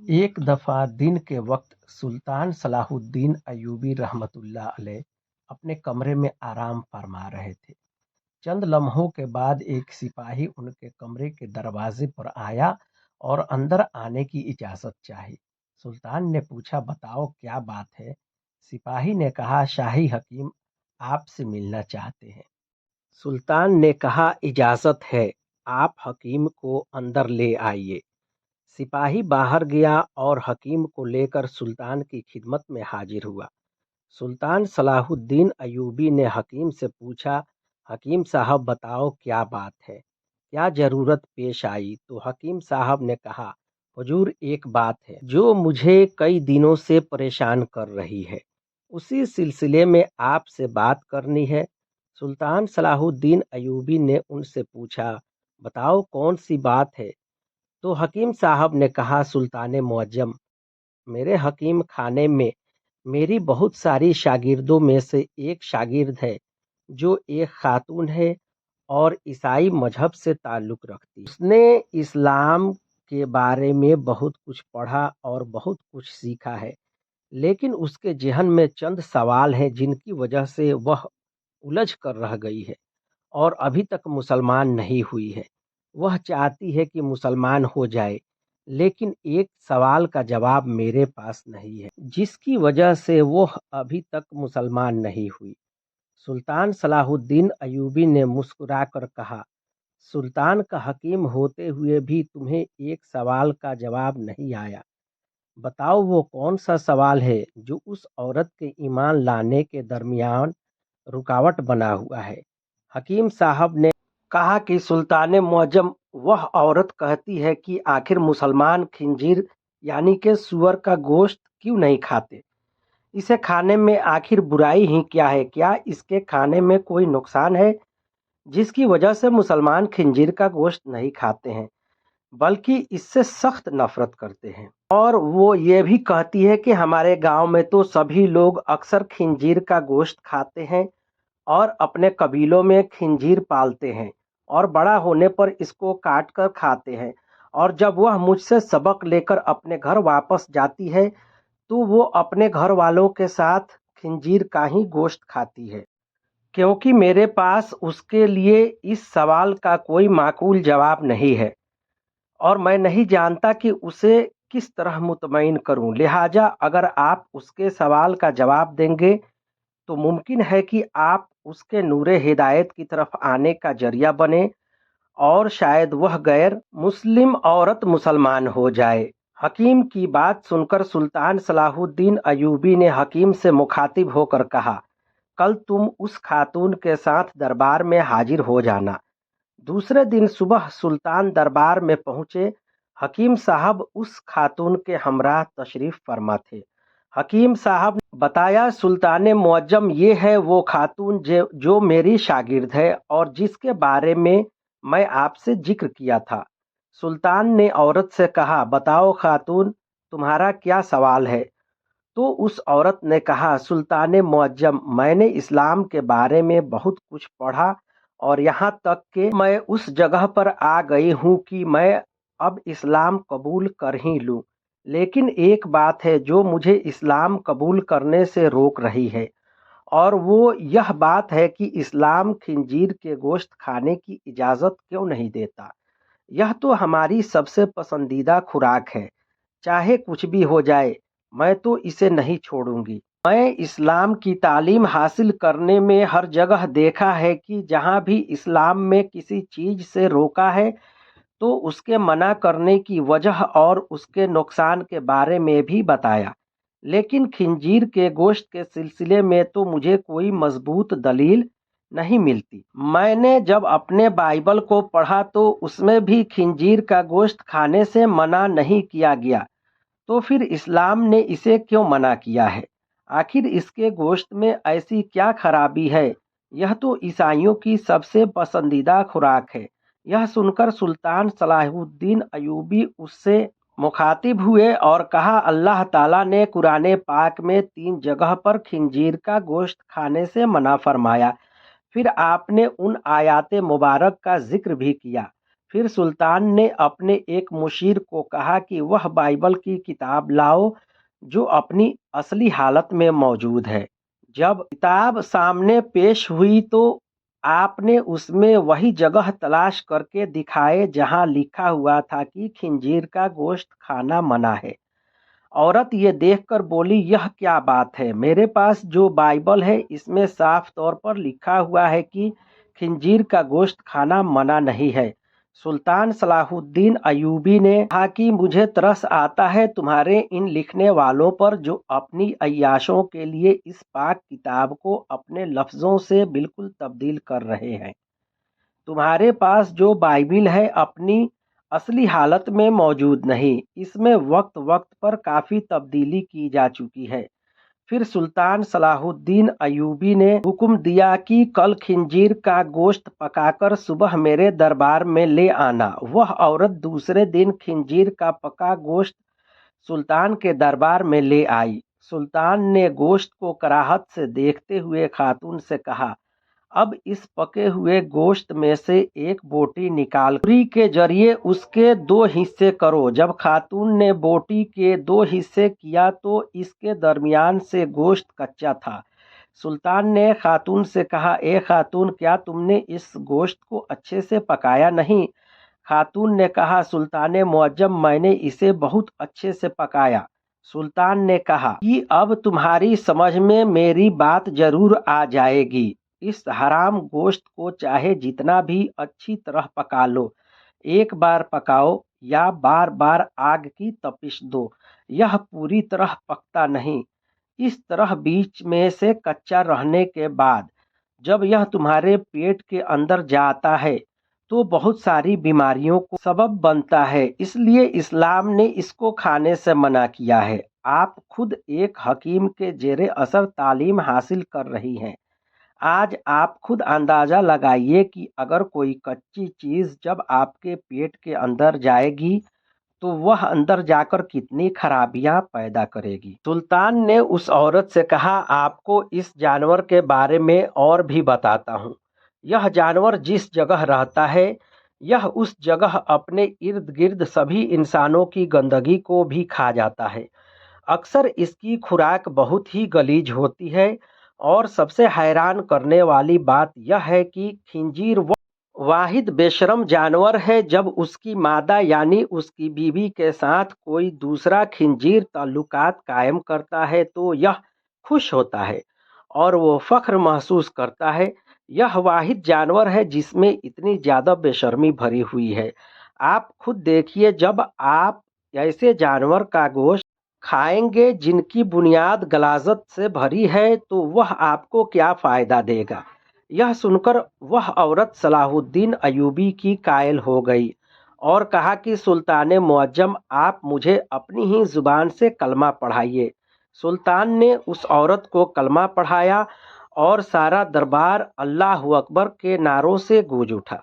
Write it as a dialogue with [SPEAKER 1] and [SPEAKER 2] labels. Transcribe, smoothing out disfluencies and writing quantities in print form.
[SPEAKER 1] एक दफ़ा दिन के वक्त सुल्तान सलाहुद्दीन अय्यूबी रहमतुल्लाह अलैह अपने कमरे में आराम फरमा रहे थे। चंद लम्हों के बाद एक सिपाही उनके कमरे के दरवाजे पर आया और अंदर आने की इजाज़त चाही। सुल्तान ने पूछा, बताओ क्या बात है? सिपाही ने कहा, शाही हकीम आपसे मिलना चाहते हैं। सुल्तान ने कहा, इजाज़त है, आप हकीम को अंदर ले आइए। सिपाही बाहर गया और हकीम को लेकर सुल्तान की खिदमत में हाजिर हुआ। सुल्तान सलाहुद्दीन अय्यूबी ने हकीम से पूछा, हकीम साहब बताओ क्या बात है, क्या ज़रूरत पेश आई? तो हकीम साहब ने कहा, हुजूर एक बात है जो मुझे कई दिनों से परेशान कर रही है, उसी सिलसिले में आपसे बात करनी है। सुल्तान सलाहुद्दीन अय्यूबी ने उनसे पूछा, बताओ कौन सी बात है? तो हकीम साहब ने कहा, सुल्तान मुअज्जम, मेरे हकीम खाने में मेरी बहुत सारी शागिर्दों में से एक शागिर्द है जो एक खातून है और ईसाई मजहब से ताल्लुक़ रखती है। उसने इस्लाम के बारे में बहुत कुछ पढ़ा और बहुत कुछ सीखा है, लेकिन उसके ज़हन में चंद सवाल हैं जिनकी वजह से वह उलझ कर रह गई है और अभी तक मुसलमान नहीं हुई है। वह चाहती है कि मुसलमान हो जाए, लेकिन एक सवाल का जवाब मेरे पास नहीं है, जिसकी वजह से वह अभी तक मुसलमान नहीं हुई। सुल्तान सलाहुद्दीन अय्यूबी ने मुस्कुराकर कहा, सुल्तान का हकीम होते हुए भी तुम्हें एक सवाल का जवाब नहीं आया। बताओ वो कौन सा सवाल है जो उस औरत के ईमान लाने के दरमियान रुकावट बना हुआ है। हकीम साहब ने कहा कि सुल्तान मुअज्जम, वह औरत कहती है कि आखिर मुसलमान खिंजीर यानी कि सूअर का गोश्त क्यों नहीं खाते? इसे खाने में आखिर बुराई ही क्या है? क्या इसके खाने में कोई नुकसान है जिसकी वजह से मुसलमान खिंजीर का गोश्त नहीं खाते हैं, बल्कि इससे सख्त नफरत करते हैं? और वो ये भी कहती है कि हमारे गांव में तो सभी लोग अक्सर खिंजीर का गोश्त खाते हैं और अपने कबीलों में खिंजीर पालते हैं और बड़ा होने पर इसको काट कर खाते हैं, और जब वह मुझसे सबक लेकर अपने घर वापस जाती है तो वो अपने घर वालों के साथ खिंजीर का ही गोश्त खाती है, क्योंकि मेरे पास उसके लिए इस सवाल का कोई माकूल जवाब नहीं है और मैं नहीं जानता कि उसे किस तरह मुतमईन करूं। लिहाजा अगर आप उसके सवाल का जवाब देंगे तो मुमकिन है कि आप उसके नूरे हिदायत की तरफ आने का जरिया बने और शायद वह गैर मुस्लिम औरत मुसलमान हो जाए। हकीम की बात सुनकर सुल्तान सलाहुद्दीन अय्यूबी ने हकीम से मुखातिब होकर कहा, कल तुम उस खातून के साथ दरबार में हाजिर हो जाना। दूसरे दिन सुबह सुल्तान दरबार में पहुंचे। हकीम साहब उस खातून के हमराह तशरीफ फरमा थे। हकीम साहब ने बताया, सुल्तान मुअज्जम, ये है वो खातून जो मेरी शागिर्द है और जिसके बारे में मैं आपसे जिक्र किया था। सुल्तान ने औरत से कहा, बताओ खातून, तुम्हारा क्या सवाल है? तो उस औरत ने कहा, सुल्तान मुअज्जम, मैंने इस्लाम के बारे में बहुत कुछ पढ़ा और यहाँ तक कि मैं उस जगह पर आ गई हूँ कि मैं अब इस्लाम कबूल कर ही लूँ, लेकिन एक बात है जो मुझे इस्लाम कबूल करने से रोक रही है, और वो यह बात है कि इस्लाम खिंजीर के गोश्त खाने की इजाज़त क्यों नहीं देता। यह तो हमारी सबसे पसंदीदा खुराक है, चाहे कुछ भी हो जाए मैं तो इसे नहीं छोड़ूंगी। मैं इस्लाम की तालीम हासिल करने में हर जगह देखा है कि जहाँ भी इस्लाम में किसी चीज़ से रोका है तो उसके मना करने की वजह और उसके नुकसान के बारे में भी बताया, लेकिन खिंजीर के गोश्त के सिलसिले में तो मुझे कोई मजबूत दलील नहीं मिलती। मैंने जब अपने बाइबल को पढ़ा तो उसमें भी खिंजीर का गोश्त खाने से मना नहीं किया गया, तो फिर इस्लाम ने इसे क्यों मना किया है? आखिर इसके गोश्त में ऐसी क्या खराबी है? यह तो ईसाइयों की सबसे पसंदीदा खुराक है। यह सुनकर सुल्तान सलाहुद्दीन अय्यूबी उससे मुखातिब हुए और कहा, अल्लाह ताला ने कुरान पाक में 3 जगह पर खिंजीर का गोश्त खाने से मना फरमाया। फिर आपने उन आयात मुबारक का जिक्र भी किया پھر سلطان نے اپنے ایک مشیر کو کہا کہ وہ بائبل کی کتاب لاؤ جو اپنی اصلی حالت میں موجود ہے۔ جب کتاب سامنے پیش ہوئی تو آپ نے اس میں وہی جگہ تلاش کر کے دکھائے جہاں لکھا ہوا تھا کہ خنزیر کا گوشت کھانا منع ہے۔ عورت یہ دیکھ کر بولی، یہ کیا بات ہے؟ میرے پاس جو بائبل ہے اس میں صاف طور پر لکھا ہوا ہے کہ خنزیر کا گوشت کھانا منع نہیں ہے۔ سلطان صلاح الدین ایوبی نے کہا کہ مجھے ترس آتا ہے تمہارے ان لکھنے والوں پر جو اپنی عیاشوں کے لیے اس پاک کتاب کو اپنے لفظوں سے بالکل تبدیل کر رہے ہیں۔ تمہارے پاس جو بائبل ہے اپنی اصلی حالت میں موجود نہیں، اس میں وقت وقت پر کافی تبدیلی کی جا چکی ہے۔ پھر سلطان صلاح الدین ایوبی نے حکم دیا کہ کل خنزیر کا گوشت پکا کر صبح میرے دربار میں لے آنا۔ وہ عورت دوسرے دن خنزیر کا پکا گوشت سلطان کے دربار میں لے آئی۔ سلطان نے گوشت کو کراہت سے دیکھتے ہوئے خاتون سے کہا، اب اس پکے ہوئے گوشت میں سے ایک بوٹی نکال چھری کے ذریعے اس کے 2 حصے کرو۔ جب خاتون نے بوٹی کے 2 حصے کیا تو اس کے درمیان سے گوشت کچا تھا۔ سلطان نے خاتون سے کہا، اے خاتون، کیا تم نے اس گوشت کو اچھے سے پکایا نہیں؟ خاتون نے کہا، سلطان معظم، میں نے اسے بہت اچھے سے پکایا۔ سلطان نے کہا کہ اب تمہاری سمجھ میں میری بات ضرور آ جائے گی۔ اس حرام گوشت کو چاہے جتنا بھی اچھی طرح پکا لو، ایک بار پکاؤ یا بار بار آگ کی تپش دو، یہ پوری طرح پکتا نہیں۔ اس طرح بیچ میں سے کچا رہنے کے بعد جب یہ تمہارے پیٹ کے اندر جاتا ہے تو بہت ساری بیماریوں کو سبب بنتا ہے، اس لیے اسلام نے اس کو کھانے سے منع کیا ہے۔ آپ خود ایک حکیم کے زیر اثر تعلیم حاصل کر رہی ہیں۔ آج آپ خود اندازہ لگائیے کہ اگر کوئی کچی چیز جب آپ کے پیٹ کے اندر جائے گی تو وہ اندر جا کر کتنی خرابیاں پیدا کرے گی۔ سلطان نے اس عورت سے کہا، آپ کو اس جانور کے بارے میں اور بھی بتاتا ہوں۔ یہ جانور جس جگہ رہتا ہے یہ اس جگہ اپنے ارد گرد سبھی انسانوں کی گندگی کو بھی کھا جاتا ہے۔ اکثر اس کی خوراک بہت ہی غلیظ ہوتی ہے، اور سب سے حیران کرنے والی بات یہ ہے کہ خنزیر وہ واحد بے شرم جانور ہے جب اس کی مادہ یعنی اس کی بیوی کے ساتھ کوئی دوسرا خنزیر تعلقات قائم کرتا ہے تو یہ خوش ہوتا ہے اور وہ فخر محسوس کرتا ہے۔ یہ واحد جانور ہے جس میں اتنی زیادہ بے شرمی بھری ہوئی ہے۔ آپ خود دیکھیے، جب آپ ایسے جانور کا گوشت کھائیں گے جن کی بنیاد غلاظت سے بھری ہے تو وہ آپ کو کیا فائدہ دے گا؟ یہ سن کر وہ عورت صلاح الدین ایوبی کی قائل ہو گئی اور کہا کہ سلطان معظم، آپ مجھے اپنی ہی زبان سے کلمہ پڑھائیے۔ سلطان نے اس عورت کو کلمہ پڑھایا اور سارا دربار اللہ اکبر کے نعروں سے گونج اٹھا۔